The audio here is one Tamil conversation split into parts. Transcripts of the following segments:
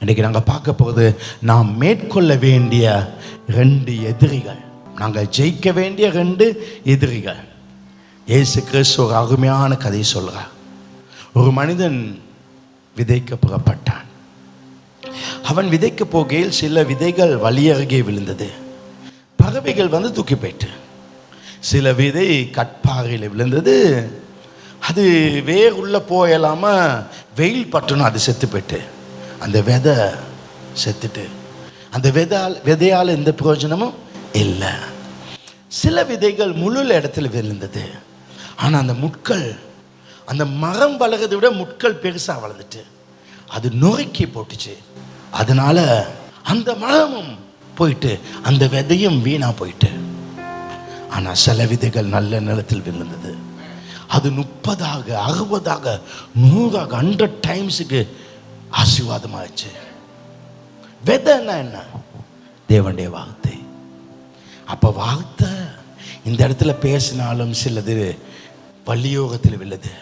இன்றைக்கி நாங்கள் பார்க்க போகுது நாம் மேற்கொள்ள வேண்டிய 2 எதிரிகள், நாங்கள் ஜெயிக்க வேண்டிய 2 எதிரிகள். இயேசு கிறிஸ்து ஒரு அருமையான கதை சொல்கிறார். ஒரு மனிதன் விதைக்க புறப்பட்டான். அவன் விதைக்க போகையில் சில விதைகள் வழி அருகே விழுந்தது. பறவைகள் வந்து தூக்கி போயிட்டு. சில விதை கட்பாறையில் விழுந்தது. அது வேர் உள்ள போயலாம வெயில் பட்டணும், அது செத்து போயிட்டு. அந்த விதை செத்துட்டு. அந்த விதையால் எந்த பிரயோஜனமும் இல்லை. சில விதைகள் முழு இடத்துல விழுந்தது. ஆனால் அந்த முட்கள், அந்த மரம் வளர்றதை விட முட்கள் பெருசாக வளர்ந்துட்டு அது நொறுக்கி போட்டுச்சு. அதனால அந்த மரமும் போயிட்டு அந்த விதையும் வீணா போயிட்டு. ஆனால் சில விதைகள் நல்ல நிலத்தில் விழுந்தது. அது 30 60 100 100 டைம்ஸுக்கு ஆசீர்வாதமாச்சு. விதைன்னா என்ன? தேவனுடைய வார்த்தை. அப்போ வார்த்தை இந்த இடத்துல பேசினாலும் சிலது வள்ளியோகத்தில் விழுது.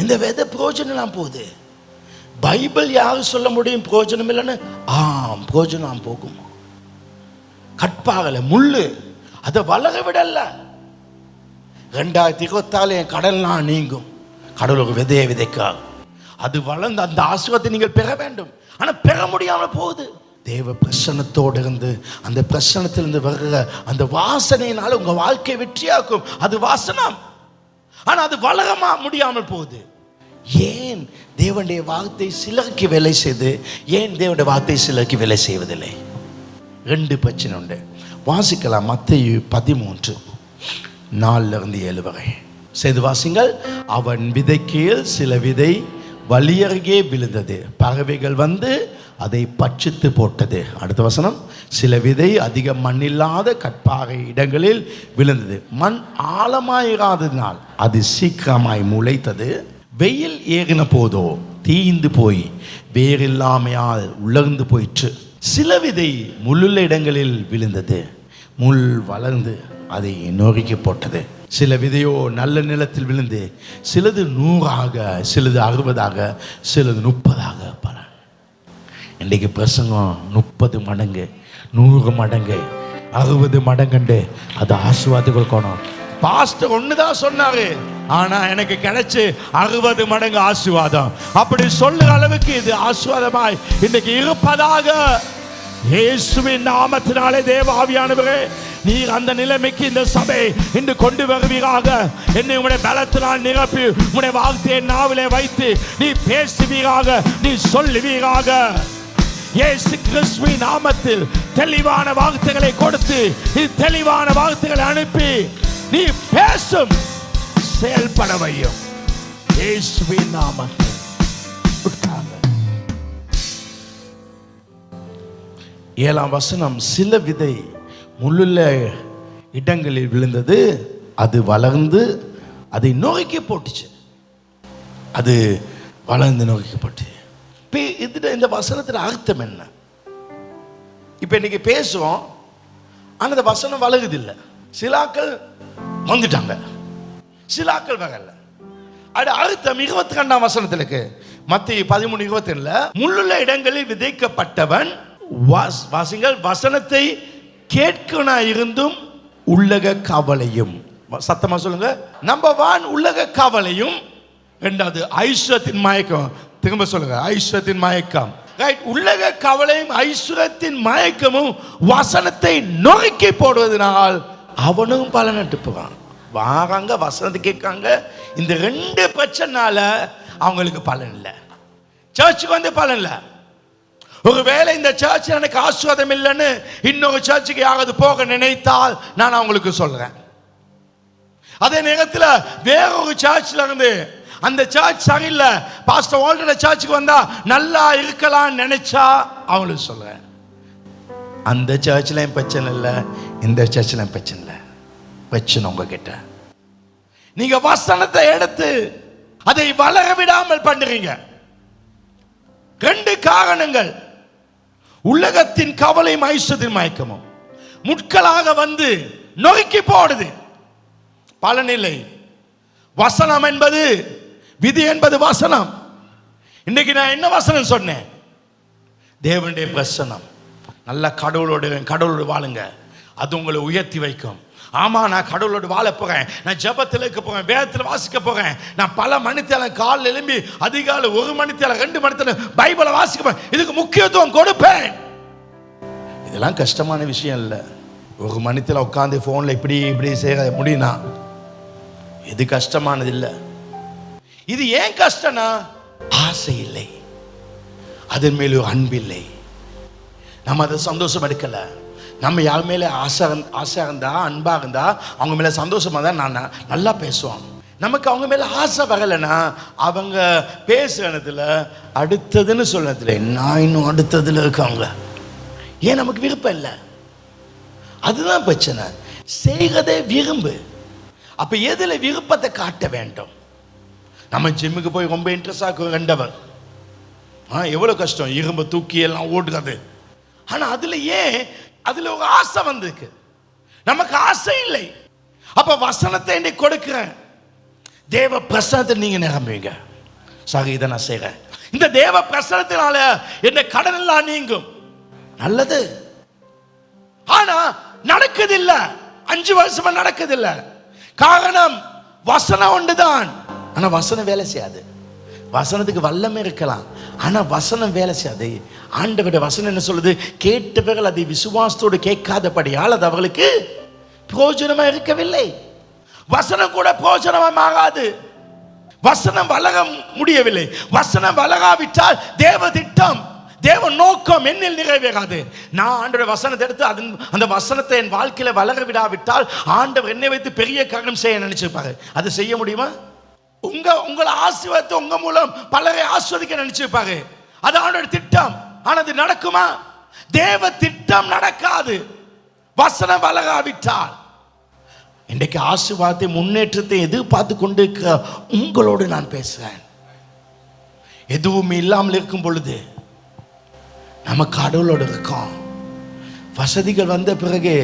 இந்த விதை பிரயோஜனம் போகுது. பைபிள் யாரும் சொல்ல முடியும் பிரயோஜனம் இல்லைன்னு? பிரயோஜனம் போகும். கட்பாகல முள்ளு அதை வளர விடல. 2024 என் கடல்லாம் நீங்கும். கடவுளுக்கு விதையை விதைக்காது. அது வளர்ந்து அந்த ஆசீர்வாதத்தை நீங்கள் பெற வேண்டும். ஆனால் பெற முடியாமல் போகுது. தேவ பிரசன்னத்தோடு இருந்து அந்த பிரசன்னத்திலிருந்து வர்ற அந்த வாசனையினால உங்க வாழ்க்கை வெற்றியாக்கும். அது வாசனம். ஆனால் அது வளர முடியாமல் போகுது. ஏன்? தேவனுடைய வார்த்தை சிலருக்கு வேலை செய்து, ஏன் தேவனுடைய வார்த்தை சிலருக்கு வேலை செய்வதில்லை? 2 பிரச்சனை உண்டு. வாசிக்கலாம். மத்தேயு 13 4-7 வரை செய்து வாசிங்கள். அவன் விதைக்கையில் சில விதை வழியருகே விழுந்தது. பறவைகள் வந்து அதை பட்சித்து போட்டது. அடுத்த வசனம். சில விதை அதிக மண்ணில்லாத கட்பாறை இடங்களில் விழுந்தது. மண் ஆழமாயிராததினால் அது சீக்கிரமாய் முளைத்தது. வெயில் ஏறின போதோ தீந்து போய் வேறில்லாமையால் உலர்ந்து போயிற்று. சில விதை முள்ளுள்ள இடங்களில் விழுந்தது. முள் வளர்ந்து அதை நொறுக்கி போட்டது. சில விதையோ நல்ல நிலத்தில் விழுந்து சிலது 100, சிலது 60, சிலது 30 பலன். இன்றைக்கு பிரசங்கம் 30 மடங்கு, 100 மடங்கு, 60 மடங்குண்டு அது ஆசீர்வாதம் கொடுக்கணும். பாஸ்டர் ஒண்ணுதான் சொன்னாரு, ஆனா எனக்கு கிடைச்சு 60 மடங்கு ஆசீர்வாதம். அப்படி சொல்லுற அளவுக்கு இது ஆசீர்வாதமாய் இன்னைக்கு இருப்பதாக இயேசுவின் நாமத்தினாலே தேவ ஆவியானவரே, நீர் அந்த நிலைமைக்கு இந்த சபை இன்று கொண்டு வருவீராக. என்னை உங்களுடைய பலத்தினால் நிரப்பி உங்களுடைய வார்த்தையை நாவிலே வைத்து நீ பேசுவீராக, நீ சொல்லுவீராக. இயேசு கிறிஸ்துவின் நாமத்தில் தெளிவான வார்த்தைகளை கொடுத்து தெளிவான வார்த்தைகளை அனுப்பி நீ பேசும் செயல்பட வையும். இயேசுவின் நாமத்தில் உட்கார்ந்து 7ஆம் வசனம். சில விதை முள்ளுள்ள இடங்களில் விழுந்தது. அது வளர்ந்து அதை நோக்கி போட்டுச்சு. அது வளர்ந்து நோக்கி போட்டு. இந்த வசனத்தில் அர்த்தம் என்ன? இப்ப இன்னைக்கு பேசுவோம், ஆனால் அந்த வசனம் வளருதில்லை. சிலாக்கள் வந்துட்டாங்க, சிலாக்கள் வரல. அது அர்த்தம் 22ஆம் வசனத்தில் இருக்கு. மத்தேயு 13:27 முள்ளுள்ள இடங்களில் விதைக்கப்பட்டவன் வாசிங்கள். வசனத்தை கேட்கனா இருந்தும் உள்ளக கவலையும். சத்தமா சொல்லுங்க. நம்பர் 1 உள்ளக கவலையும். 2வது ஐஸ்வர்யத்தின் மயக்கம். திரும்ப சொல்லுங்க, ஐஸ்வர்யத்தின் மயக்கம். ரைட். உள்ளக கவலையும் ஐஸ்வர்யத்தின் மயக்கமும் வசனத்தை நொறுக்கி போடுவதனால் அவனும் பலனட்டு போவான். வாராங்க, வசனத்தை கேட்காங்க. இந்த 2 பிரச்சனால அவங்களுக்கு பலன் இல்லை. சர்ச்சுக்கு வந்து பலன் இல்லை. ஒருவேளை இந்த சர்ச் எனக்கு ஆசீர்வாதம் இல்லைன்னு இன்னொரு சர்ச்சுக்கு யாராவது போக நினைத்தால் நான் அவங்களுக்கு சொல்றேன். அதே நேரத்தில் வேறொரு சர்ச்ல இருந்து அந்த சர்ச் சரியில்லை, பாஸ்டர் வால்டர் சர்ச்சுக்கு வந்தா நல்லா இருக்கலாம் நினைச்சா அவங்களுக்கு சொல்றேன். அந்த சர்ச்லயும் பிரச்சனை இல்லை, இந்த சர்ச்லயும் பிரச்சனை இல்லை. பிரச்சனை உங்ககிட்ட. நீங்க வசனத்தை எடுத்து அதை வளர விடாமல் பண்ணுறீங்க. 2 காரணங்கள். உலகத்தின் கவலையும் ஐஸ்வர்யத்தின் மயக்கமும் முட்களாக வந்து நொறுக்கி போடுது. பலனில்லை. வசனம் என்பது, விதி என்பது வசனம். இன்னைக்கு நான் என்ன வசனம் சொன்னேன்? தேவனுடைய பிரசனம். நல்ல கடவுளோடு வாழுங்க. அது உங்களை உயர்த்தி வைக்கும். ஆமாம், நான் கடவுளோடு வாழ போகிறேன், நான் ஜெபத்தில் இருக்க போகிறேன், வேதத்தில் வாசிக்க போகிறேன், நான் பல மணித்தேலம் காலில் எழும்பி அதிகாலை 1 மணித்தேலம் 2 மணித்தேலம் பைபிளை வாசிக்க போகிறேன், இதுக்கு முக்கியத்துவம் கொடுப்பேன். இதெல்லாம் கஷ்டமான விஷயம் இல்லை. 1 மணித்தேலம் உட்காந்து ஃபோனில் இப்படி செய்ய முடியும்னா இது கஷ்டமானது இல்லை. இது ஏன் கஷ்டம்னா ஆசை இல்லை, அதன் மேலே ஒரு அன்பு இல்லை. நம்ம அதை சந்தோஷம் எடுக்கல. நம்ம யார் மேலே ஆசை இருந்தா, அன்பா இருந்தா, அவங்க மேலே சந்தோஷமா தான் நான் நல்லா பேசுவாங்க. நமக்கு அவங்க மேலே ஆசை வரலைன்னா அவங்க பேசுறதுல அடுத்ததுன்னு சொன்னதுல நான் இன்னும் அடுத்ததுல இருக்காங்க. ஏன் நமக்கு விருப்பம் இல்லை, அதுதான் பிரச்சனை. செய்கிறதே விரும்பு. அப்ப எதுல விருப்பத்தை காட்ட வேண்டும்? நம்ம ஜிம்முக்கு போய் ரொம்ப இன்ட்ரெஸ்டாக 2 hour எவ்வளோ கஷ்டம், இரும்பு தூக்கி எல்லாம் ஓடுறது. ஆனால் அதில் ஒரு ஆசை வந்திருக்கு, நமக்கு ஆசை இல்லை. அப்போ வசனத்தை இன்னைக்கு கொடுக்குறேன், தேவ பிரசனத்தை நீங்கள் நிரம்புவீங்க. சரி, இதை நான் செய்கிறேன், இந்த தேவ பிரசனத்தினால என்ன கடன் எல்லாம் நீங்கும். நல்லது. ஆனா நடக்குதில்லை, 5 வருஷமா நடக்குதில்லை. காரணம் வசனம் ஒன்றுதான், ஆனா வசனம் வேலை செய்யாது. வசனத்துக்கு வல்லமை இருக்கலாம், ஆனா வசனம் வேலை செய்யாது. ஆண்டவருடைய வசனம் என்ன சொல்லுது? கேட்டவர்கள் அதை விசுவாசத்தோடு கேட்காதபடியால் அது அவர்களுக்கு பிரயோஜனமா இருக்கவில்லை. வசனம் கூட பிரயோஜனமா மாறாது. வசனம் வளர முடியவில்லை. வசனம் வளராவிட்டால் தேவ திட்டம், தேவ நோக்கம் என்னில் நிறைவேறாது. நான் ஆண்டவருடைய வசனத்தை எடுத்து அந்த வசனத்தை என் வாழ்க்கையில வளர விடாவிட்டால் ஆண்டவர் என்னை வைத்து பெரிய காரியம் செய்ய நினைச்சிருப்பாரு. அது செய்ய முடியுமா? உங்களை ஆசீர்வாதத்தை உங்க மூலம் பலரை ஆஸ்வதிக்க நினைச்சிருப்பாரு. அது ஆண்டோட திட்டம். ஆனா அது நடக்குமா? தேவ திட்டம் நடக்காது வசனம் வளராவிட்டால். இன்றைக்கு ஆசீர்வாதத்தை முன்னேற்றத்தை எதிர்பார்த்து கொண்டு இருக்கிற உங்களோடு நான் பேசுறேன். எதுவும் இல்லாமல் இருக்கும் பொழுது நம்ம கடவுளோடு இருக்கோம். வசதிகள் வந்த பிறகு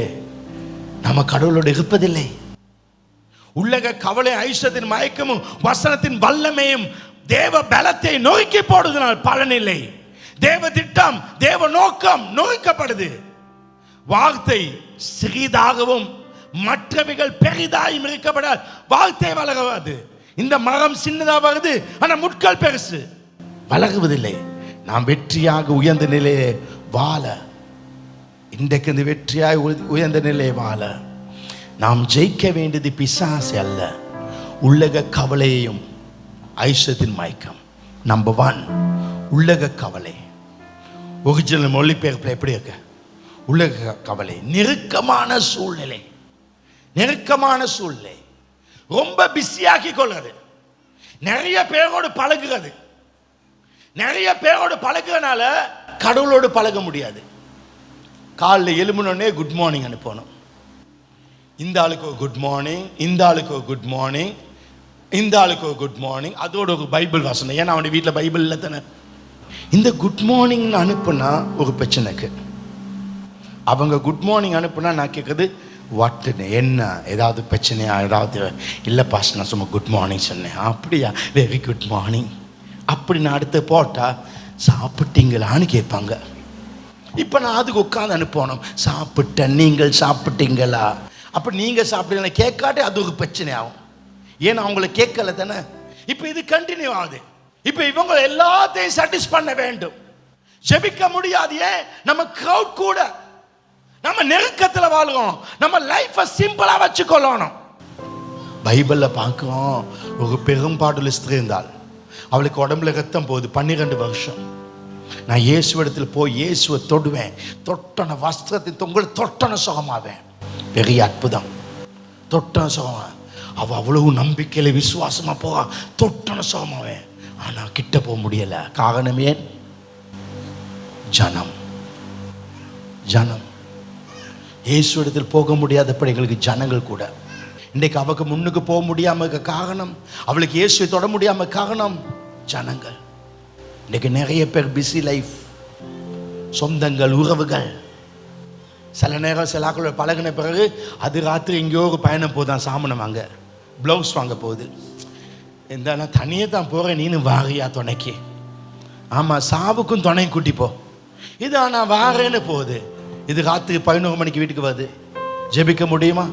நம்ம கடவுளோடு இருப்பதில்லை. உலக கவலை, ஐஸ்வர்யத்தின் மயக்கமும் வசனத்தின் வல்லமையும் தேவ பலத்தை நோக்கி போடுவதனால் பலனில்லை. தேவ திட்டம், தேவ நோக்கம் நோக்கப்படுது. வார்த்தை சிறிதாகவும் மற்றவைகள் பெரிதாயும் இருக்கப்படால் வார்த்தை வளராது. இந்த மரம் சின்னதாக வருது, ஆனா முட்கள் பெருசு, வளருவதில்லை. நாம் வெற்றியாக உயர்ந்த நிலையை வாழ, இன்றைக்கு இந்த வெற்றியாக உயர்ந்த நிலையை வாழ நாம் ஜெயிக்க வேண்டியது பிசாசு அல்ல, உலக கவலையையும் ஐஸ்வர்யத்தின் மயக்கம். நம்பர் 1 உலக கவலை. ஒரிஜினல் மொழிபெயர்ப்பில் எப்படி இருக்கு? உலக கவலை, நெருக்கமான சூழ்நிலை. நெருக்கமான சூழ்நிலை, ரொம்ப பிஸியாக்கி கொள்வது, நிறைய பேரோடு பழகுறது. நிறைய பேரோடு பழகுறதுனால கடவுளோடு பழக முடியாது. காலையில் எழும்பினோடனே குட் மார்னிங் அனுப்பணும். இந்த ஆளுக்கு குட் மார்னிங், இந்த ஆளுக்கு குட் மார்னிங், இந்த ஆளுக்கு குட் மார்னிங். அதோட ஒரு பைபிள் வாசனை. ஏன்னா அவனுடைய வீட்டில் பைபிள் இல்லை தானே. இந்த குட் மார்னிங் அனுப்புனா ஒரு பிரச்சனைக்கு. அவங்க குட் மார்னிங் அனுப்புனா நான் கேட்குறது வாட்டுன்னு, என்ன ஏதாவது பிரச்சனையா? ஏதாவது இல்லை பாஸ், நான் சும்மா குட் மார்னிங் சொன்னேன். அப்படியா, வெரி குட் மார்னிங். அப்படி நான் அடுத்து போட்டால் சாப்பிட்டீங்களான்னு கேட்பாங்க. இப்போ நான் அதுக்கு உட்காந்து அனுப்பணும், சாப்பிட்டேன், நீங்கள் சாப்பிட்டீங்களா? அப்போ நீங்கள் சாப்பிட்டீங்களா கேட்காட்டே அது ஒரு பிரச்சனை ஆகும். ஏன்னா அவங்கள கேட்கல தானே. இப்போ இது கண்டினியூ ஆகுது. இப்போ இவங்க எல்லாத்தையும் சாட்டிஸ் பண்ண வேண்டும், ஜெபிக்க முடியாது. ஏன்? நம்ம கிரவுட் கூட, நம்ம நெருக்கத்தில் வாழ்கிறோம், நம்ம லைஃப்பை சிம்பிளாக வச்சுக்கொள்ளணும். பைபிளில் பார்க்கிறோம், ஒரு பெரும்பாடுள்ள ஸ்திரீ இருந்தால், அவளுக்கு உடம்புல ரத்தம் போகுது 12 வருஷம். நான் இயேசுவிடத்தில் போய் இயேசுவை தொடுவேன், தொட்டன வஸ்திரத்தின் தொங்கல் தொட்டன சுகமாவேன். பெரிய அற்புதம், தொட்டன சுகமா. அவள் அவ்வளவு நம்பிக்கையில விசுவாசமா போவா, தொட்டன சுகமாவேன். ஆனால் கிட்ட போக முடியலை. காரணம் ஏன்? ஜனம். ஜனம் இயேசுவிடத்தில் போக முடியாதப்படி எங்களுக்கு ஜனங்கள் கூட. இன்றைக்கு அவளுக்கு முன்னுக்கு போக முடியாம காரணம், அவளுக்கு இயேசுவை தொட முடியாம காரணம் ஜனங்கள். இன்றைக்கு நிறைய பேர் பிஸி லைஃப், சொந்தங்கள், உறவுகள். சில நேரம் சில ஆக்களோட பழகின பிறகு அது ராத்திரி எங்கேயோ ஒரு பயணம் போதான், சாமனம் வாங்க, ப்ளவுஸ் வாங்க போகுது. இந்த நான் தனியே தான் போகிறேன், நீனு வாரியா துணைக்கு? ஆமாம், சாவுக்கும் துணை கூட்டிப்போ. இது நான் வாரேன்னு போகுது. இது ராத்திரி 11 மணிக்கு வீட்டுக்கு வருது. ஜெபிக்க முடியுமா?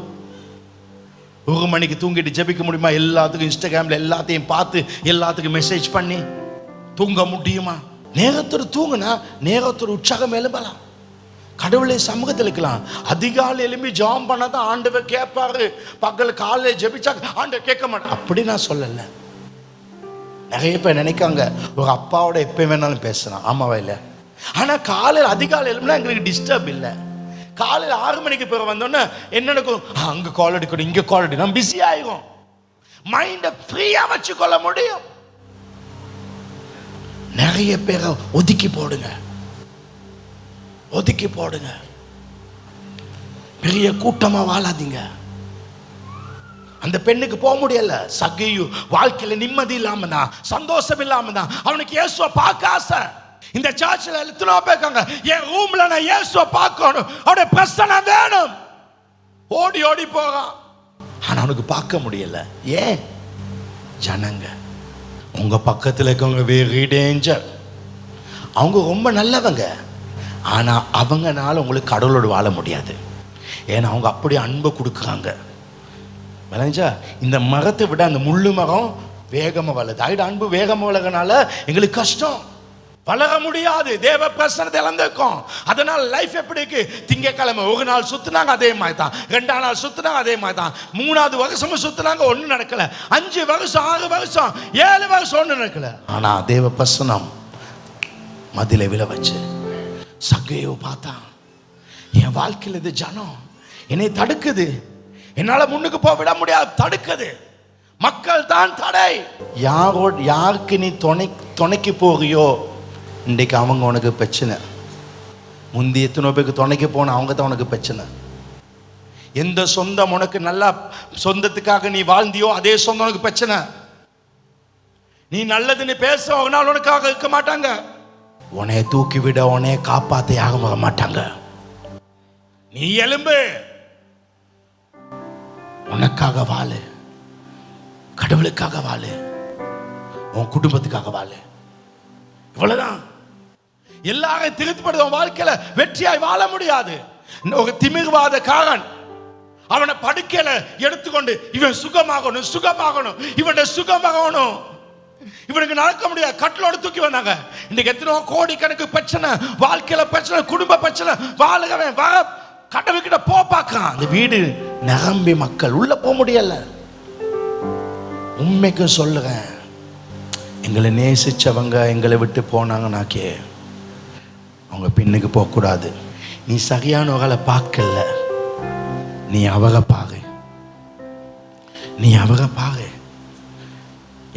1 மணிக்கு தூங்கிட்டு ஜெபிக்க முடியுமா? எல்லாத்துக்கும் இன்ஸ்டாகிராமில் எல்லாத்தையும் பார்த்து எல்லாத்துக்கும் மெசேஜ் பண்ணி தூங்க முடியுமா? நேரத்தோடு தூங்குனா நேரத்தோடு உற்சாகம் எழும்பலாம். கடவுளை சமூகத்தில் இருக்கலாம். அதிகாலை எழும்பி ஜெபம் பண்ணாதான் ஆண்டவர் கேட்பாரு. பக்கத்தில் காலையில் ஜெபிச்சா ஆண்டவர் கேட்க மாட்டார். அப்படி நான் சொல்லலை. நிறைய பேர் நினைக்காங்க ஒரு அப்பாவோட எப்போ வேணாலும் பேசலாம். ஆமாவா இல்லை? ஆனால் காலையில் அதிகாலை எழுப்புனா எங்களுக்கு டிஸ்டர்ப் இல்லை. காலையில் 6 மணிக்கு பிறகு வந்தோன்னே என்ன நடக்கும்? அங்கே கால் எடுக்கணும், இங்கே கால் எடுக்கணும், நம்ம பிஸி ஆகிடும். மைண்டை ஃப்ரீயாக வச்சுக்கொள்ள முடியும். நிறைய பேரை ஒதுக்கி போடுங்க, ஒதுக்கி போடுங்க. பெரிய கூட்டமா வாழாதீங்க. அந்த பெண்ணுக்கு போக முடியல. சகையு வாழ்க்கையில நிம்மதி இல்லாம தான், சந்தோஷம் இல்லாம தான். அவனுக்கு இயேசுவை பார்க்க ஆசை. இந்த சர்ச்சில் எத்தனை பேருக்காங்க, என் ரூம்ல நான் இயேசுவை பார்க்கணும், அவருடைய பிரசனை வேணும், ஓடி ஓடி போறான். ஆனா அவனுக்கு பார்க்க முடியல. ஏன்? ஜனங்க உங்க பக்கத்தில் இருக்கவங்க வெரி டேஞ்சர். அவங்க ரொம்ப நல்லவங்க, ஆனா அவங்கனால உங்களுக்கு கடவுளோடு வாழ முடியாது. ஏன்னா அவங்க அப்படி அன்பை கொடுக்குறாங்க. விளைஞ்சா இந்த மரத்தை விட அந்த முள்ளு மரம் வேகமாக வளருது. ஆகிட்டு அன்பு வேகமாக வளர்கனால எங்களுக்கு கஷ்டம், வளர முடியாது. தேவ பிரசனத்தை இழந்திருக்கோம். அதனால லைஃப் எப்படி இருக்கு? திங்கக்கிழமை ஒரு நாள் சுத்தினாங்க, அதே மாதிரி தான். 2ஆம் நாள் சுத்தினாங்க, அதே மாதிரி தான். 3வது வருஷமும் சுத்தினாங்க, ஒன்றும் நடக்கல. 5 வருஷம் 6 வருஷம் 7 வருஷம் ஒன்றும் நடக்கல. ஆனா தேவ பிரசனம் மதில விழ வச்சு சகையோ பார்த்தான். என் வாழ்க்கையில் இது ஜனம் என்னை தடுக்குது, என்னால முன்னுக்கு போக விட முடியாது, தடுக்குது. மக்கள் தான் தடை. யாருக்கு நீ துணைக்கு போகியோ இன்றைக்கு அவங்க உனக்கு பிரச்சனை. முந்தி எத்தனை பேருக்கு துணைக்கு போன அவங்க தான் உனக்கு பிரச்சனை. எந்த சொந்தம் உனக்கு நல்லா சொந்தத்துக்காக நீ வாழ்ந்தியோ அதே சொந்தம் உனக்கு பிரச்சனை. நீ நல்லதுன்னு பேச ஒரு நாள் உனக்காக இருக்க மாட்டாங்க. உன்னை தூக்கி விட உன்னை காப்பாத்த யாக மாட்டாங்க. நீ எலும்பு, உனக்காக வாழு, கடவுளுக்காக வாழு, உன் குடும்பத்துக்காக வாழு. இவ்வளவுதான். எல்லாரும் திருத்தப்படுற வாழ்க்கையில வெற்றியாய் வாழ முடியாது. ஒரு திமிர்வாத காரன் அவனை படுக்கையில எடுத்துக்கொண்டு இவன் சுகமாகணும் சுகமாகணும் இவன் சுகமாகணும், இவனுக்கு நடக்க முடியாது, கட்டிலோடு தூக்கி வந்தாங்க. இன்னைக்கு எத்தனை கோடிக்கணக்கு பிரச்சனை, வாழ்க்கையில பிரச்சனை, குடும்ப பிரச்சனை, வாழகவன் வர கடவுள்கிட்ட போ பார்க்கான். அந்த வீடு நிரம்பி மக்கள் உள்ள போக முடியல. உண்மைக்கு சொல்லுறேன், எங்களை நேசிச்சவங்க எங்களை விட்டு போனாங்கனாக்கே அவங்க பின்னுக்கு போகக்கூடாது. நீ சரியானவங்களை பார்க்கல, நீ அவரை பாரு, நீ அவரை பாரு.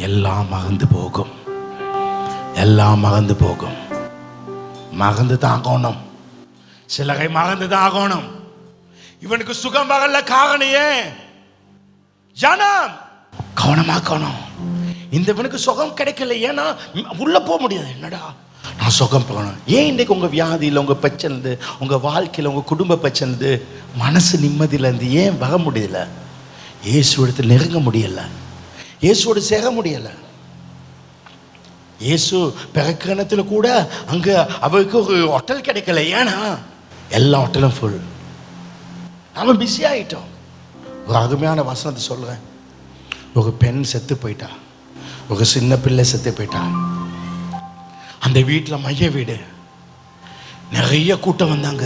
எல்லாம் மறந்து போகும், எல்லாம் மறந்து போகும். மறந்து தான் ஆகணும், சிலரை மறந்து தான் ஆகணும். இவனுக்கு சுகம் வரல, காரணம் ஏன்? ஜனம் கவனமாக்கணும். இந்த இவனுக்கு சுகம் கிடைக்கல, ஏன்னா உள்ள போக முடியாது. என்னடா நான் சுகம் போகணும். ஏன் இன்றைக்கு உங்கள் வியாதியில், உங்கள் பிரச்சனை, உங்கள் வாழ்க்கையில், உங்கள் குடும்ப பிரச்சனை, மனசு நிம்மதியிலேருந்து ஏன் வர முடியல? இயேசு இடத்துல நெருங்க முடியலை, இயேசுவோடு சேர முடியலை. இயேசு பிறக்கணத்தில் கூட அங்கே அவருக்கு ஒரு ஹோட்டல் கிடைக்கல. ஏன்னா எல்லா ஹோட்டலும் ஃபுல். நாம் பிஸி ஆகிட்டோம். ஒரு அருமையான வசனத்தை சொல்கிறேன். ஒரு பெண் செத்து போயிட்டா, ஒரு சின்ன பிள்ளை செத்து போயிட்டா. அந்த வீட்டில் மைய வீடு, நிறைய கூட்டம் வந்தாங்க.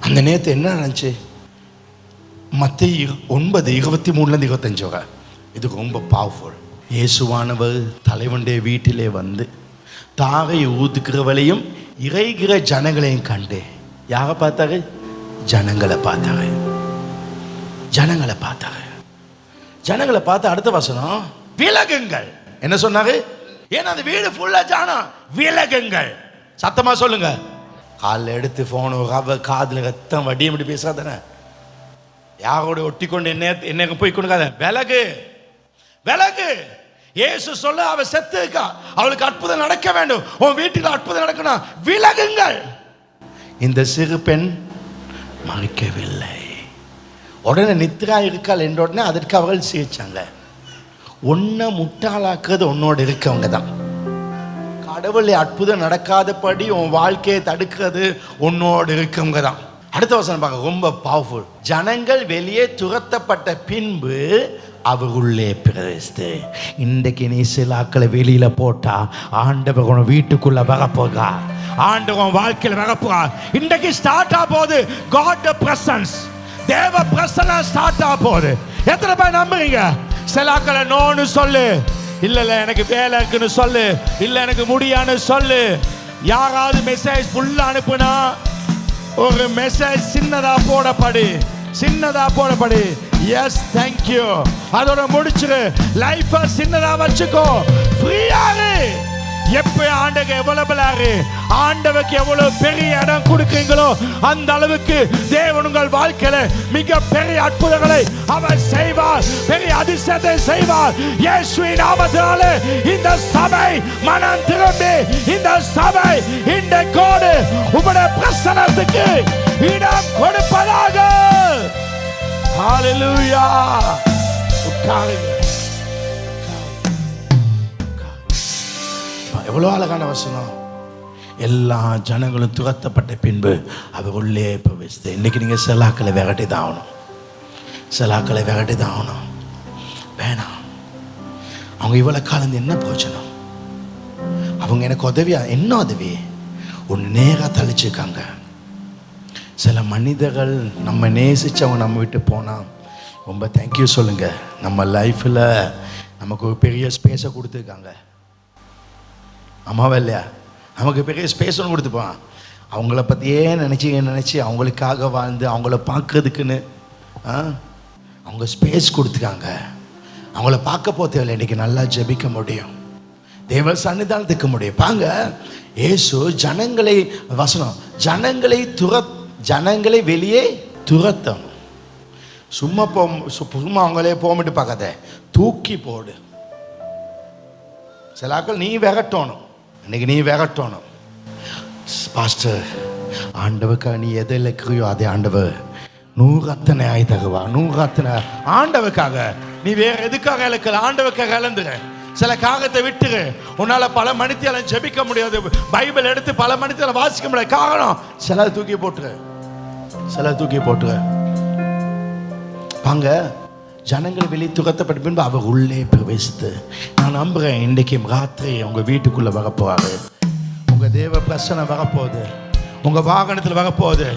அந்த நேரத்து என்ன நினைச்சு? மத்தேயு 9:23-25 வரை. இது ரொம்ப பவர்ஃபுல். இயேசுவானவர் தலைவனுடைய வீட்டிலே வந்து தாரை ஊதுக்கிறவளையும் இறைகிற ஜனங்களையும் கண்டு, யாரை பார்த்தாரு? ஜனங்களை பார்த்தாரு. ஜனங்களை பார்த்தாரு. ஜனங்களை பார்த்து அடுத்த வசனம் விலகுங்கள். என்ன சொன்னாரு? ஏன்னா அந்த வீடு ஃபுல்லா ஜனம். விலகுங்கள். சத்தமா சொல்லுங்க. காலில் எடுத்து போன் காதில் ரத்தம் வடியும் இப்படி பேசாதானே, யாரோட ஒட்டி கொண்டு என்ன போய் கொண்டு விலகு விலகு. இயேசு சொல்ல, அவ செத்து இருக்கா, அவளுக்கு அற்புதம் நடக்க வேண்டும், உன் வீட்டில் அற்புதம் நடக்கணும், விலகுங்கள். இந்த சிறு பெண் மறைக்கவில்லை. உடனே நித்ரா இருக்காள் என்ற உடனே அதற்கு அவர்கள் சிரிச்சாங்க. ஒன்ன முட்டாளாக்குறது உன்னோட இருக்கவங்க தான். கடவுளை அற்புதம் நடக்காதபடி உன் வாழ்க்கையை தடுக்கிறது உன்னோடு இருக்குங்க தான். அடுத்த வசனம் பார்க்க ரொம்ப பவர்ஃபுல். ஜனங்கள் வெளியே துரத்தப்பட்ட பின்பு அவர் உள்ளே பிரவேசித்து. இன்றைக்கு நீ சில ஆக்களை வெளியில போட்டா ஆண்டவர் உன் வீட்டுக்குள்ள வரப்போகா, ஆண்டவர் வாழ்க்கையில் வரப்போகா. இன்றைக்கு ஸ்டார்ட் ஆக போகுது காட் பிரசன்ஸ், தேவ பிரசன்ஸ் ஸ்டார்ட் ஆக போகுது. எத்தனை பேர் நம்புறீங்க? சில ஆக்களை நோன்னு சொல்லு, இல்ல எனக்கு வேலை இருக்குன்னு சொல்லு, இல்ல எனக்கு முடியான்னு சொல்லு. யாராவது மெசேஜ் ஃபுல்லா அனுப்புனா ஒரு மெசேஜ் சின்னதா போடப்படு, சின்னதா போடப்படு. எஸ் தேங்க்யூ, அதோட முடிச்சிரு. லைஃப் சின்னதா வச்சுக்கோ, ஃப்ரீயாரு. எப்ப ஆண்டவருக்கு எவ்வளவு ஆண்டவருக்கு எவ்வளவு பெரிய இடம் கொடுக்கிறீங்களோ அந்த அளவுக்கு தேவன் உங்கள் வாழ்க்கையில மிக பெரிய அற்புதங்களை அவர் செய்வார், பெரிய அதிசயத்தை செய்வார். இயேசுவின் நாமத்தினாலே இந்த சபை மனம் திரும்பி, இந்த சபை இந்த கோடு உங்களுடைய பிரசன்னத்துக்கு இடம் கொடுப்பதாக. ஹalleluya. உட்காருங்க. எவ்வளோ அழகான வசனம். எல்லா ஜனங்களும் துரத்தப்பட்ட பின்பு அவர் உள்ளே பிரவேசித்து. இன்னைக்கு நீங்கள் செலாக்களை விரட்டி தான் ஆகணும், செலாக்களை விரட்டி தான் ஆகணும். வேணாம், அவங்க இவ்வளோ காலம் என்ன பிரயோஜனம்? அவங்க எனக்கு உதவியா என்ன உதவி? ஒன்று நேராக தள்ளிச்சிருக்காங்க. சில மனிதர்கள் நம்ம நேசிச்சவங்க நம்ம விட்டு போனால் ரொம்ப தேங்க்யூ சொல்லுங்க. நம்ம லைஃப்பில் நமக்கு ஒரு பெரிய ஸ்பேஸை கொடுத்துருக்காங்க. ஆமாவா இல்லையா? நமக்கு பெரிய ஸ்பேஸ் ஒன்று கொடுத்துப்பான். அவங்கள பற்றியே நினச்சி அவங்களுக்காக வாழ்ந்து அவங்கள பார்க்கறதுக்குன்னு அவங்க ஸ்பேஸ் கொடுத்துருக்காங்க. அவங்கள பார்க்க போத்தேவையில்லை, இன்றைக்கி நல்லா ஜெபிக்க முடியும், தேவ சன்னிதானத்துக்கு முடியும். பாங்க இயேசு ஜனங்களை வசனம் ஜனங்களை வெளியே துரத்தம். சும்மா அவங்களே போமிட்டு பார்க்காத, தூக்கி போடு. சிலாக்கள் நீ விரட்டணும், இன்னைக்கு நீ விரட்டணும். பாஸ்டர், ஆண்டவருக்காக நீ எதை இழக்கிறியோ அதே ஆண்டவர் 100 அத்தனை ஆய் தருவா. 100 அத்தனை ஆண்டவருக்காக. நீ வேற எதுக்காக இழக்கல, ஆண்டவருக்காக இழந்துரு. சில காகத்தை விட்டுரு. உன்னால பல மணித்தியால ஜெபிக்க முடியாது, பைபிள் எடுத்து பல மணித்தியால வாசிக்க முடியாது. காரணம் சில தூக்கி போட்டுரு, சில தூக்கி போட்டுரு. வாங்க, ஜனங்கள் வெளியே துரத்தப்பட்ட பின்பு அவர் உள்ளே பிரவேசித்து. நான் நம்புறேன் இன்றைக்கு ராத்திரி உங்க வீட்டுக்குள்ள வரப்போறாரு, உங்க தேவ பிரசன்னம் வரப்போகுது, உங்க வாகனத்தில் வரப்போகுது.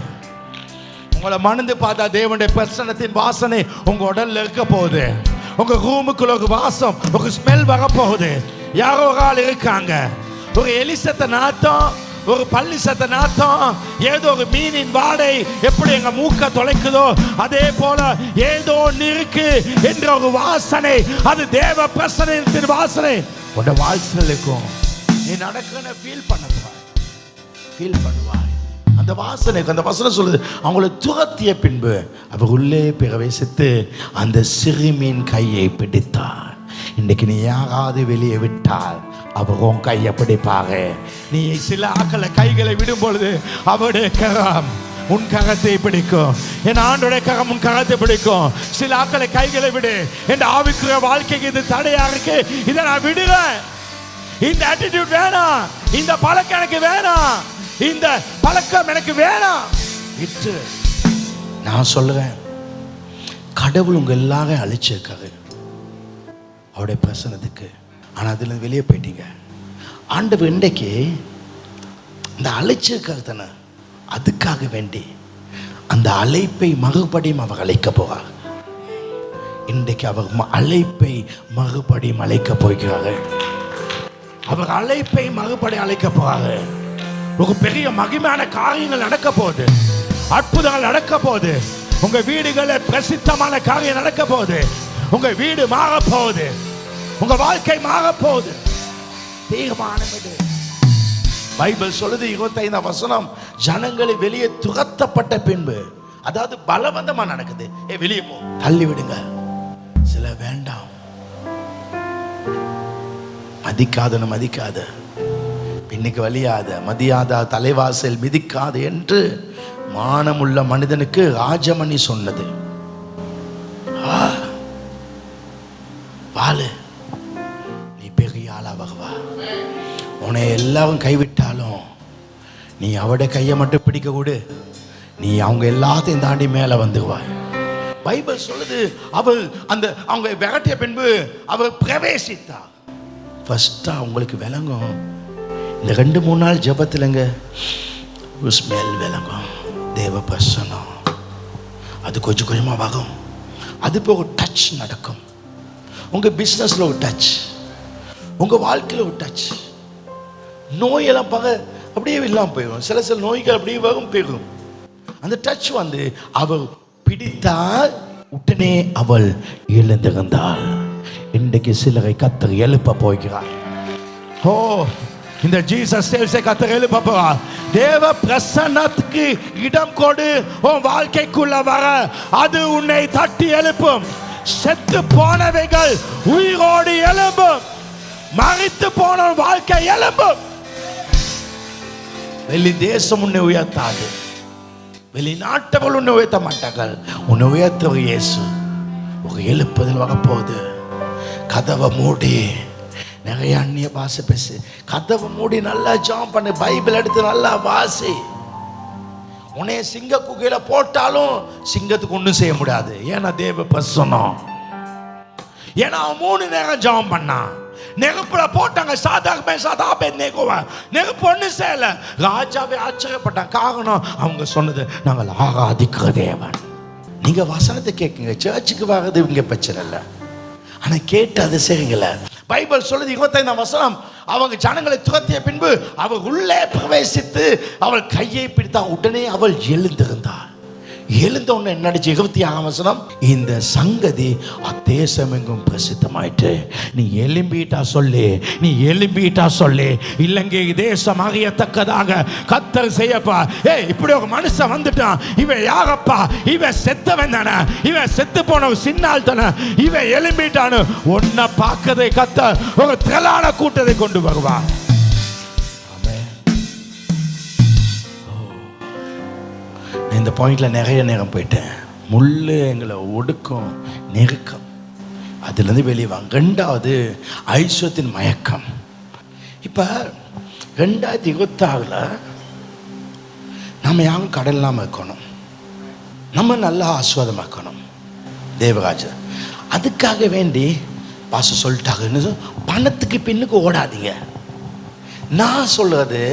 உங்களை மணந்து பார்த்தா தேவனுடைய பிரசன்னத்தின் வாசனை உங்க உடல்ல இருக்க போகுது. உங்க ரூமுக்குள்ள ஒரு வாசம், ஒரு ஸ்மெல் வரப்போகுது. யாரோ ஒரு ஆள் இருக்காங்க, ஒரு எலிசத்தை நாத்தம், ஒரு பள்ளி சத்த நாத்தம், ஏதோ ஒரு மீனின் வாடை எப்படி எங்க மூக்க தொலைக்குதோ அதே போல ஏதோ ஒன்று இருக்கு என்ற ஒரு வாசனை, அது தேவ பிரசன்னத்தின் வாசனை உட வாழ்க்கையில் இருக்கும். நீ நடக்குன்னு ஃபீல் பண்ணுவாய். அந்த வாசனைக்கு அந்த வசனம் சொல்லுது, அவங்களை துரத்திய பின்பு அவர் உள்ளே பிரவேசித்து அந்த சிறுமியின் கையை பிடித்தார். இன்றைக்கு நீ யாராவது வெளியே விட்டால் அவர் உன் கையை பிடிப்பாங்க. நீ சில ஆக்களை கைகளை விடும் பொழுது அவருடைய கரம் உன் கரத்தை பிடிக்கும். என் ஆண்டோடைய கரம் உன் கரத்தை பிடிக்கும். சில ஆக்களை கைகளை விடு. என் ஆவிக்குரிய வாழ்க்கைக்கு இது தடையா இருக்கு, இதை நான் விடுறேன். இந்த ஆட்டிடியூட் வேணாம், இந்த பழக்கம் எனக்கு வேணாம், இந்த பழக்கம் எனக்கு வேணாம், விட்டு. நான் சொல்லுறேன், கடவுள் உங்க எல்லாரும் அழிச்சிருக்காரு அவருடைய பிரசன்னத்துக்கு. ஆனால் அதில் வெளியே போயிட்டீங்க. ஆண்டவர் இன்றைக்கு இந்த அழைச்சிருக்காரு தானே, அதுக்காக வேண்டி அந்த அழைப்பை மறுபடியும் அவர் அழைக்க போகிறார். இன்றைக்கு அவர் அழைப்பை மறுபடியும் அழைக்க போகிறாரு. அவர் அழைப்பை மறுபடியும் அழைக்க போகிறாரு. ஒரு பெரிய மகிமையான காரியங்கள் நடக்க போகுது, அற்புதங்கள் நடக்க போகுது. உங்க வீடுகளில் பிரசித்தமான காரியம் நடக்க போகுது. உங்க வீடு மாற போகுது, உங்க வாழ்க்கை மாற போகுது. தீர்மானம். பைபிள் சொல்லுது 25 வசனம், ஜனங்களை வெளியே துரத்தப்பட்ட பின்பு, அதாவது பலவந்தமா நடக்குது. வெளியே போ, தள்ளி விடுங்க. சில வேண்டாம், மதிக்காத பின்னுக்கு வலியாத, மதியாத, தலைவாசல் மிதிக்காது என்று மானமுள்ள மனிதனுக்கு ராஜமணி சொன்னது. வாழு, நீ பெரிய ஆளா வருவா. உன்னை எல்லாரும் கைவிட்டாலும் நீ அவட கையை மட்டும் பிடிக்க கூடு, நீ அவங்க எல்லாத்தையும் தாண்டி மேலே வந்துடுவாய். பைபிள் சொல்லுது அவர் அவங்க விரட்டிய பின்பு அவர் பிரவேசித்தார். ஃபர்ஸ்டா உங்களுக்கு விளங்கும், இந்த 2-3 நாள் ஜெபத்திலங்க ஒரு ஸ்மெல் விளங்கும், தேவ பிரசன்னம். அது கொஞ்சம் கொஞ்சமாக வரும். அது போக ஒரு டச் நடக்கும். உங்கள் பிஸ்னஸில் ஒரு டச், உங்கள் வாழ்க்கையில் ஒரு டச். நோயெல்லாம் அப்படியே இல்லாமல் போயிடும். சில நோய்கள் அப்படியே வரும் போயிடும். அந்த டச் வந்து அவர் பிடித்தால் உடனே அவள் எழுந்திருந்தாள். இன்றைக்கு சிலரை கத்தர் எழுப்ப போகிறார். ஓ, இந்த ஜீசஸ் சேல்ஸை கத்தர் எழுப்ப போகிறார். தேவ பிரசன்னத்துக்கு இடம் கொடு. உன் வாழ்க்கைக்குள்ள வர அது உன்னை தட்டி எழுப்பும். செத்து போனவைகள் உயிரோடு எழும்பும். மறித்து போன வாழ்க்கை எழும்பும். வெளி தேசம் உன்னை உயர்த்தாது, வெளிநாட்டவர்கள் உன்னை உயர்த்த மாட்டார்கள். உன்னை உயர்த்தவர் இயேசு. ஒரு எழுப்புதல் வரப்போகுது. கதவை மூடி நிறைய அந்நிய பாஷை பேசு. கதவை மூடி நல்லா ஜாம் பண்ணு. பைபிள் எடுத்து நல்லா வாசி. உன்னைய சிங்க குகையில போட்டாலும் சிங்கத்துக்கு ஒன்றும் செய்ய முடியாது. ஏன்னா தேவ பிரசன்னம். ஏன்னா அவன் 3 நேரம் ஜாம் பண்ணான். நெருப்புல போட்டாங்க. நெருப்பு ஒண்ணு செய்யல. ராஜாவே ஆச்சரியப்பட்டான். காரணம் அவங்க சொன்னது, நாங்கள் ஆராதிக்கிற தேவன். நீங்க வசனத்தை கேட்குங்க, சர்ச்சுக்கு வர்றது இவங்க பிரச்சனை இல்லை, ஆனா கேட்டு அதை செய்யுங்கள. பைபிள் சொல்லுது 25ஆம் வசனம், அவங்க ஜனங்களை துரத்திய பின்பு அவள் உள்ளே பிரவேசித்து அவள் கையை பிடித்தாள். உடனே அவள் எழுந்திருந்தாள். எழுந்த உடனே என்ன நடந்துச்சு? 26ஆம் வசனம், இந்த சங்கதி தேசம் எங்கும் பிரசித்தமாயிட்டு. நீ எழும்பிட்டா சொல்லு, நீ எழும்பிட்டா சொல்லு, இலங்கை தேசம் அறியத்தக்கதாக கத்தர் செய்யப்பா. இப்படி ஒரு மனுஷன் வந்துட்டான். இவன் யாரப்பா? இவன் செத்தவன் தானே, இவன் செத்து போன ஒரு சின்னால் தானே, இவன் எழும்பிட்டான்னு ஒன்ன பார்க்கதை கத்தர் ஒரு திரளான கூட்டத்தை கொண்டு வருவான். இந்த பாயிண்ட்ல நிறைய நேரம் போயிட்டேன். முள்ளு எங்களை ஒடுக்கும், நெருக்கம், அதுலேருந்து வெளியே வாங்க. 2வது ஐஸ்வத்தின் மயக்கம். இப்போ 2026 நம்ம யாரும் கடன் இல்லாமல் இருக்கணும், நம்ம நல்லா ஆஸ்வாதமாக இருக்கணும். தேவராஜ் அதுக்காக வேண்டி பாச சொல்லிட்டாங்க, பணத்துக்கு பின்னுக்கு ஓடாதீங்க. நான் சொல்றது,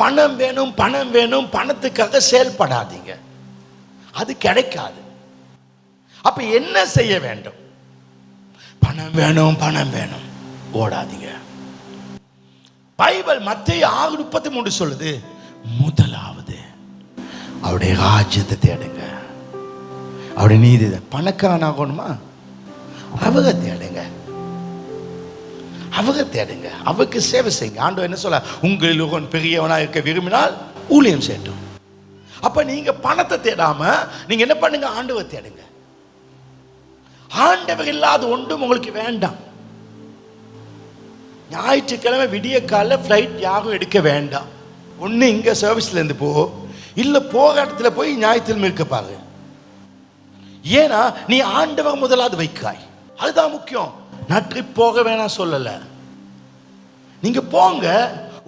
பணம் வேணும் பணம் வேணும், பணத்துக்காக செயல்படாதீங்க, அது கிடைக்காது. அப்ப என்ன செய்ய வேண்டும்? பணம் வேணும் பணம் வேணும், ஓடாதீங்க. பைபிள் மத்தேயு 6:33 சொல்லுது, முதலாவது அவருடைய ராஜ்யத்தை தேடுங்க, அவருடைய நீதி. பணக்காரன் ஆகணுமா? அவங்க தேடுங்க, அவங்க தேடுங்க, அவருக்கு சேவை செய்யுங்க. ஆண்டவர் என்ன சொல்ல? உங்களில் ஒருவன் பெரியவனாக இருக்க விரும்பினால் ஊழியம் செய்யட்டும். அப்ப நீங்க பணத்தை தேடாம நீங்க என்ன பண்ணுங்க? ஆண்டவர் தேடுங்க. ஆண்டவர் இல்லாத ஒன்றும் உங்களுக்கு வேண்டாம். ஞாயிற்றுக்கிழமை விடிய கால ஃப்ளைட் யாரும் எடுக்க வேண்டாம். ஒன்று இங்க சர்வீஸ்ல இருந்து போ, இல்லை போகிற இடத்துல போய் ஞாயிற்றுக்கிழமை இருக்க பாரு. ஏன்னா நீ ஆண்டவர் முதலாவது வைக்காய், அதுதான் முக்கியம். நான் ட்ரிப் போக வேணாம் சொல்லலை, நீங்க போங்க.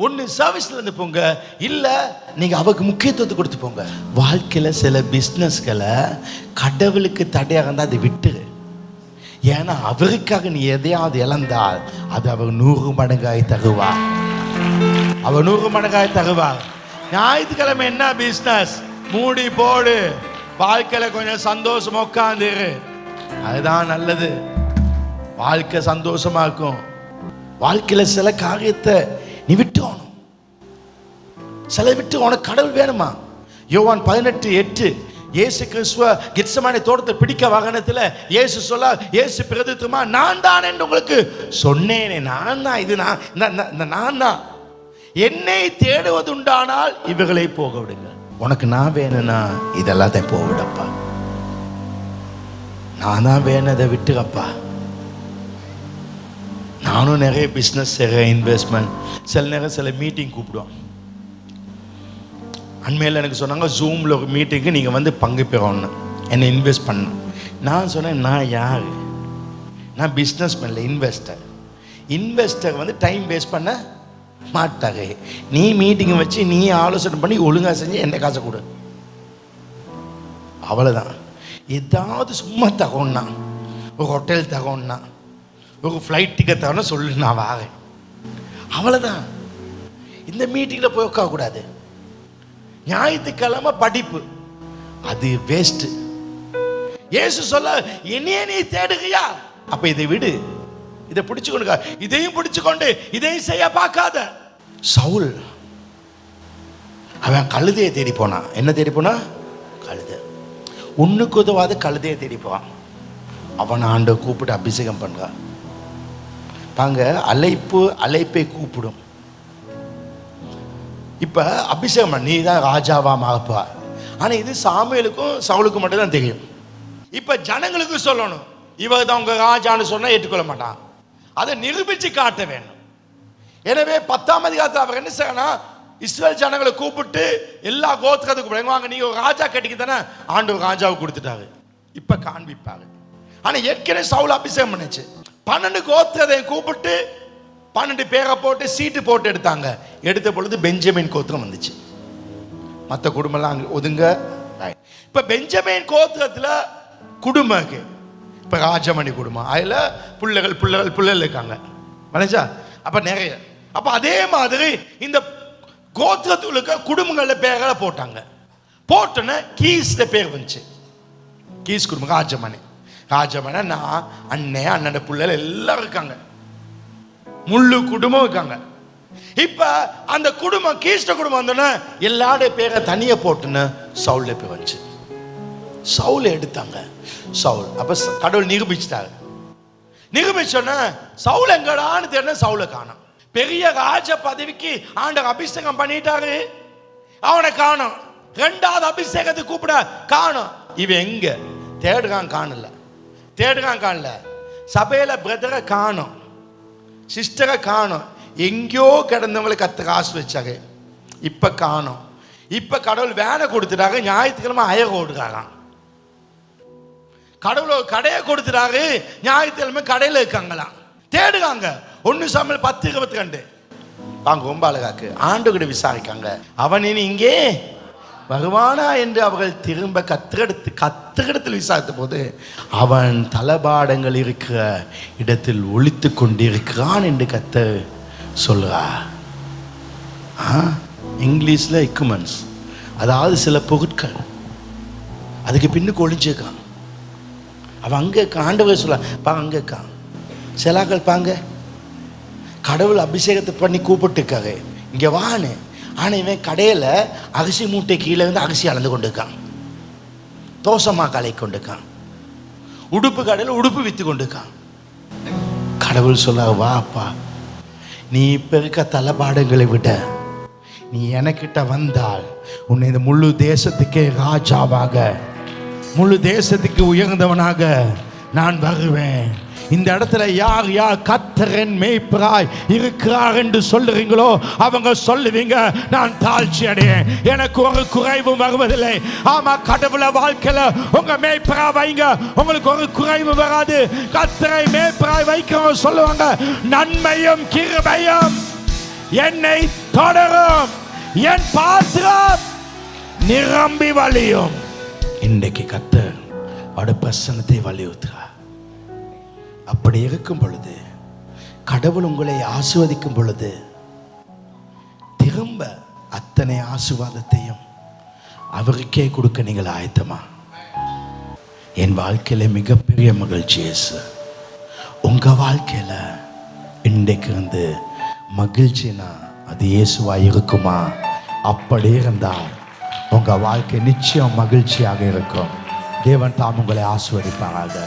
ஒன்று சர்வீஸ்ல இருந்து போங்க, இல்லை நீங்க அவருக்கு முக்கியத்துவத்தை கொடுத்து போங்க. வாழ்க்கையில சில பிஸ்னஸ்களை கடவுளுக்கு தடையாக இருந்தால் அதை விட்டுரு. ஏன்னா அவருக்காக நீ எதையாவது இழந்தால் அது அவர் 100 மடங்காய் தருவார். அவர் 100 மடங்காய் தருவார். ஞாயிற்றுக்கிழமை என்ன பிஸ்னஸ்? மூடி போடு, வாழ்க்கையில கொஞ்சம் சந்தோஷமா உட்காந்துரு, அதுதான் நல்லது. வாழ்க்கை சந்தோஷமா இருக்கும். வாழ்க்கையில சில காரியத்தை நீ விட்டுணும், சில விட்டு உனக்கு கடவுள் வேணுமா? யோவான் 18:8, இயேசு கிறிஸ்துவ கெத்செமனே தோட்டத்தை பிடிக்க வாகனத்தில் இயேசு சொல்ல, இயேசு பிரதித்துவமா, நான் தான் என்று உங்களுக்கு சொன்னேனே, நான் தான், இது நான் தான். என்னை தேடுவது உண்டானால் இவர்களை போக விடுங்க. உனக்கு நான் வேணும்னா இதெல்லாத்தையும் போக விடப்பா. நான் தான் வேணதை விட்டுக்கப்பா. நானும் நிறைய பிஸ்னஸ் செய்கிறேன், இன்வெஸ்ட்மெண்ட். சில நேரம் சில மீட்டிங் கூப்பிடுவோம். அண்மையில் எனக்கு சொன்னாங்க, ஜூமில் ஒரு மீட்டிங்கு நீங்கள் வந்து பங்கு பெறணும்னு, என்னை இன்வெஸ்ட் பண்ண. நான் சொன்னேன், நான் யார்? நான் பிஸ்னஸ் பண்ணல, இன்வெஸ்டர். இன்வெஸ்டர் வந்து டைம் வேஸ்ட் பண்ண மாட்டாங்க. நீ மீட்டிங் வச்சு நீ ஆலோசனை பண்ணி ஒழுங்காக செஞ்சு என்ன காசை கொடு, அவ்வளோதான். ஏதாவது சும்மா தகவன்னா, ஒரு ஹோட்டல் தகவன்னா, ஒரு ஃப்ளைட் டிக்கெட் தகவனா சொல்லு, நான் வாரேன், அவ்வளோதான். இந்த மீட்டிங்கில் போய் உட்காரக்கூடாது. ஞாயிற்றுக்கிழமை படிப்பு, அது வேஸ்ட்டு. இயேசு சொல்ல, என்னையே நீ தேடுகையா, அப்ப இதை விடு, இதை பிடிச்சுக்கொண்டு, இதையும் பிடிச்சுக்கொண்டு இதையும் செய்ய பார்க்காத. சவுல் அவன் கழுதையை தேடி போனான். என்ன தேடி போனா? கழுதை. ஒண்ணுக்கு உதவாத கழுதையை தேடி போவான். அவன் ஆண்டவர் கூப்பிட்டு அபிஷேகம் பண்றான். பாங்க, அழைப்பு அழைப்பை கூப்பிடும். இப்ப அபிஷேகம் நீ தான் ராஜாவா மாறப்பா. ஆனா இது சாமுவேலுக்கும் சவுலுக்கும் மட்டும் தான் தெரியும். இப்ப ஜனங்களுக்கு சொல்லணும், இவர் தான் உங்க ராஜான்னு சொன்னா ஏற்றுக்கொள்ள மாட்டான். அதை நிரூபிச்சு காட்ட வேண்டும். எனவே 10ஆம் அதிகாரத்தில் அவர் என்ன செய்யணும், இஸ்ரேல் ஜனங்களை கூப்பிட்டு எல்லா கோத்திரத்துக்கு கூப்பிடுங்க, வாங்க நீங்க ராஜா கட்டிக்கு தானே ஆண்டவர் ராஜாவை கொடுத்துட்டாரு, இப்ப காண்பிப்பாங்க. ஆனா ஏற்கனவே சவுல் அபிஷேகம் பண்ணுச்சு. 12 கோத்திரத்தை கூப்பிட்டு 12 பேரை போட்டு சீட்டு போட்டு எடுத்தாங்க. எடுத்த பொழுது பெஞ்சமின் கோத்திரம் வந்துச்சு. மற்ற குடும்பம்லாம் அங்கே ஒதுங்க. இப்ப பெஞ்சமின் கோத்திரத்துல குடும்பம், இப்ப ராஜமணி குடும்பம், அதுல பிள்ளைகள் இருக்காங்க மனுஷா. அப்ப நிறைய, அப்ப அதே மாதிரி இந்த கோத்திரத்துக்கு குடும்பங்கள பேர்களை போட்டாங்க. போட்டோன்னு கீஸ்ல பேர் வந்துச்சு. கீஸ் குடும்பம் ராஜமணி நான் அண்ணன் அண்ணன் பிள்ளைகள் எல்லாரும் இருக்காங்க, முழு குடும்பம் இருக்காங்க. இப்ப அந்த குடும்பம் கீஸ்ட குடும்பம் வந்தோன்னா எல்லாருடைய பேரை தனியா போட்டுன்னு சவுல்ல பேர் வந்துச்சு. சவுல் எடுத்தாங்க. சவுல் அப்ப கடவுள் நிரூபிச்சிட்டாரு. நிரூபிச்சோன்னா சவுல் எங்கடான்னு தேடின சவுலை காணோம். பெரிய ராஜ பதவிக்கு ஆண்டவர் அபிஷேகம் பண்ணிட்டாரு, அவனை காணோம். 2வது அபிஷேகத்தை கூப்பிட காணோம். இவன் எங்க தேடுறான், காணல. சபையில பிரதரை காணோம், சிஸ்டரை காணோம். எங்கேயோ கிடந்தவங்களை கத்துக்க ஆசை வச்சாங்க, இப்ப காணோம். இப்ப கடவுள் வேலை கொடுத்துட்டாங்க. ஞாயிற்றுக்கிழமை அயர் ஓடுறாராம். கடவுள் கடையை கொடுத்துட்டாரு, ஞாயிற்றுக்கிழமை கடையில் இருக்காங்களாம், தேடுறாங்க. 1 சாமுவேல் 10:22 வாங்க, ரொம்ப அழகாக்கு ஆண்டுகிட்ட விசாரிக்காங்க. அவன் இனி இங்கே வருவானா என்று அவர்கள் திரும்ப கத்திரிடத்தில் விசாரித்த போது அவன் தளபாடங்கள் இருக்கிற இடத்தில் ஒளித்து கொண்டிருக்கிறான் என்று கர்த்தர் சொல்றா. இங்கிலீஷ்ல எக்யூப்மெண்ட்ஸ், அதாவது சில பொருட்கள் அதுக்கு பின்னுக்கு ஒளிஞ்சிருக்கான். அவன் அங்கே ஆண்டவர் சொல்ல பாங்க, அங்கே இருக்கான். சிலாக்கள் பாங்க, கடவுள் அபிஷேகத்தை பண்ணி கூப்பிட்டுருக்காரு, இங்கே வான்னு. ஆனால் இவன் கடையில் அரிசி மூட்டை கீழே வந்து அரிசி அளந்து கொண்டு இருக்கான், தோசமா கலை கொண்டு இருக்கான், உடுப்பு கடையில் உடுப்பு விற்று கொண்டு இருக்கான். கடவுள் சொல்ல, வாப்பா, நீ இப்போ இருக்க தளபாடங்களை விட நீ எனக்கிட்ட வந்தால் உன்னை இந்த முழு தேசத்துக்கே ராஜாவாக, முழு தேசத்துக்கு உயர்ந்தவனாக நான் வருவேன். இந்த இடத்துல யார் கர்த்தரின் மேய்ப்பராய் இருக்கிறார் என்று சொல்லுறீங்களோ அவங்க சொல்லுவீங்க, நான் தாழ்ச்சி அடையேன், எனக்கு ஒரு குறைவும் வருவதில்லை. ஆமா, கடவுளை வாழ்க்கையில உங்க மேய்ப்பரா வைங்க, உங்களுக்கு ஒரு குறைவு வராது. கர்த்தரை மேய்ப்பராய் வைக்கிறவங்க சொல்லுவாங்க, நன்மையும் கிருபையும் என்னை தொடரும், என் பாத்திரம் நிரம்பி வழியும். இன்றைக்கு கர்த்தர் அவருடைய பிரசன்னத்தை வலியுறுத்துறார். அப்படி இருக்கும் பொழுது, கடவுள் உங்களை ஆசீர்வதிக்கும் பொழுது திரும்ப அத்தனை ஆசீர்வாதத்தையும் அவருக்கே கொடுக்க நீங்கள் ஆயத்தமா? என் வாழ்க்கையில மிகப்பெரிய மகிழ்ச்சி இயேசு. உங்க வாழ்க்கையில இன்றைக்கு வந்து மகிழ்ச்சினா அது இயேசுவா இருக்குமா? அப்படி இருந்தால் உங்க வாழ்க்கை நிச்சயம் மகிழ்ச்சியாக இருக்கும். தேவன் தாம் உங்களை ஆசீர்வதிப்பாராக.